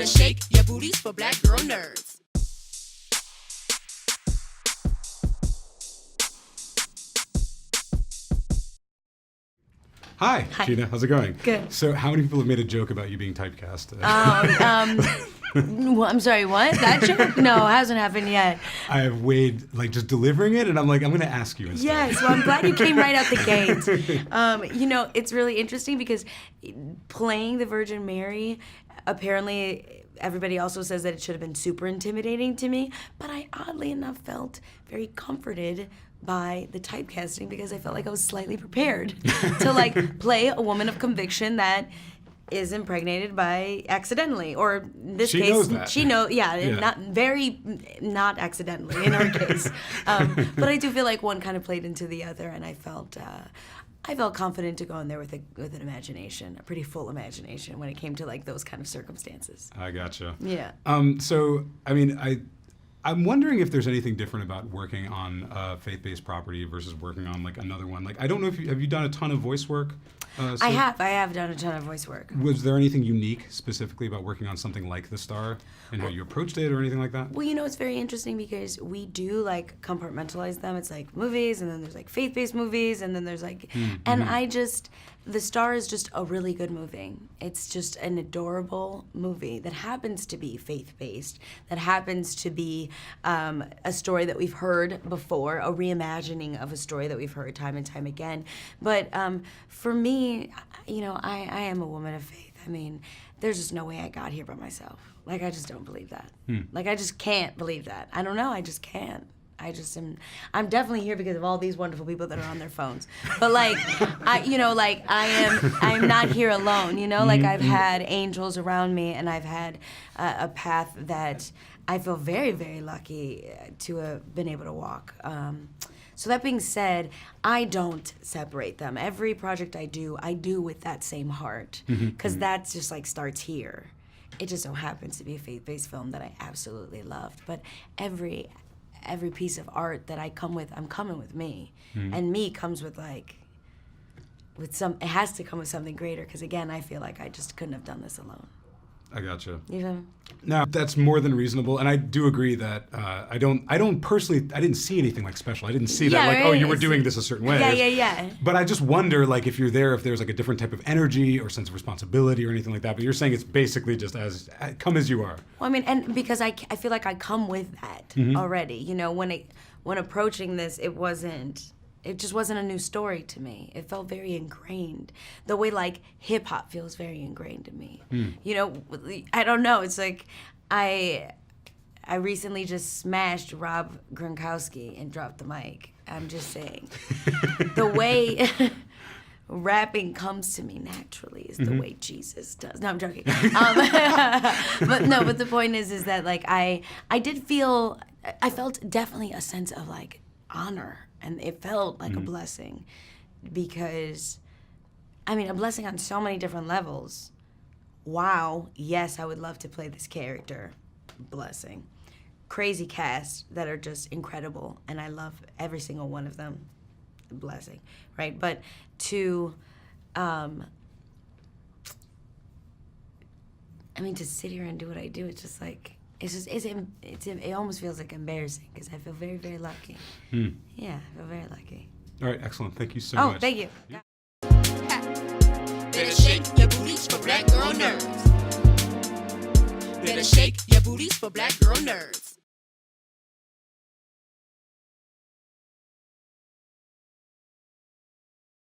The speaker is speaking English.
Better shake your booties for black girl nerds. Hi, Gina. How's it going? Good. So how many people have made a joke about you being typecast? Well, I'm sorry, what? That joke? No, it hasn't happened yet. I have weighed, like, just delivering it, and I'm like, I'm going to ask you instead. Yes, well, I'm glad you came right out the gate. You know, it's really interesting because playing the Virgin Mary, apparently everybody also says that it should have been super intimidating to me, but I oddly enough felt very comforted by the typecasting because I felt like I was slightly prepared to like play a woman of conviction that is impregnated by accidentally, or in this she case, knows that. she knows, not accidentally in our case. But I do feel like one kind of played into the other, and I felt confident to go in there with an imagination, a pretty full imagination when it came to like those kind of circumstances. I gotcha. Yeah. So, I mean, I'm wondering if there's anything different about working on a faith-based property versus working on like another one. Like, I don't know if have you done a ton of voice work? I have done a ton of voice work. Was there anything unique specifically about working on something like The Star and how you approached it or anything like that? Well, you know, it's very interesting because we do like compartmentalize them. It's like movies, and then there's like faith-based movies, and then there's like, and The Star is just a really good movie. It's just an adorable movie that happens to be faith-based, that happens to be a story that we've heard before, a reimagining of a story that we've heard time and time again. But for me, you know, I am a woman of faith. I mean, there's just no way I got here by myself. Like, I just don't believe that. Like, I just can't believe that. I don't know, I just can't. I'm definitely here because of all these wonderful people that are on their phones. But like, I'm not here alone, you know? Like, I've had angels around me, and I've had a path that I feel very, very lucky to have been able to walk. So that being said, I don't separate them. Every project I do with that same heart, because that just like starts here. It just so happens to be a faith-based film that I absolutely loved. But every piece of art that I come with, I'm coming with me. And me comes with like, it has to come with something greater, because again, I feel like I just couldn't have done this alone. I gotcha. You know? No, that's more than reasonable, and I do agree that I don't personally, I didn't see anything like special. I didn't see that like, right? oh, you were doing this a certain way. Yeah. But I just wonder, like, if you're there, if there's like a different type of energy or sense of responsibility or anything like that. But you're saying it's basically just come as you are. Well, I mean, and because I feel like I come with that already. You know, when approaching this, it just wasn't a new story to me. It felt very ingrained. The way like hip hop feels very ingrained to me. You know, I don't know. It's like I recently just smashed Rob Gronkowski and dropped the mic. I'm just saying. The way rapping comes to me naturally is the way Jesus does. No, I'm joking. But the point is that like I felt definitely a sense of like honor. And it felt like a blessing because, I mean, a blessing on so many different levels. Wow, yes, I would love to play this character. Blessing. Crazy cast that are just incredible, and I love every single one of them. Blessing, right? But to, I mean, to sit here and do what I do, it's just like, it almost feels like embarrassing because I feel very, very lucky. Yeah, I feel very lucky. All right, excellent. Thank you so much. Oh, thank you. Yeah. Better shake your booties for black girl nerds. Better shake your booties for black girl nerds.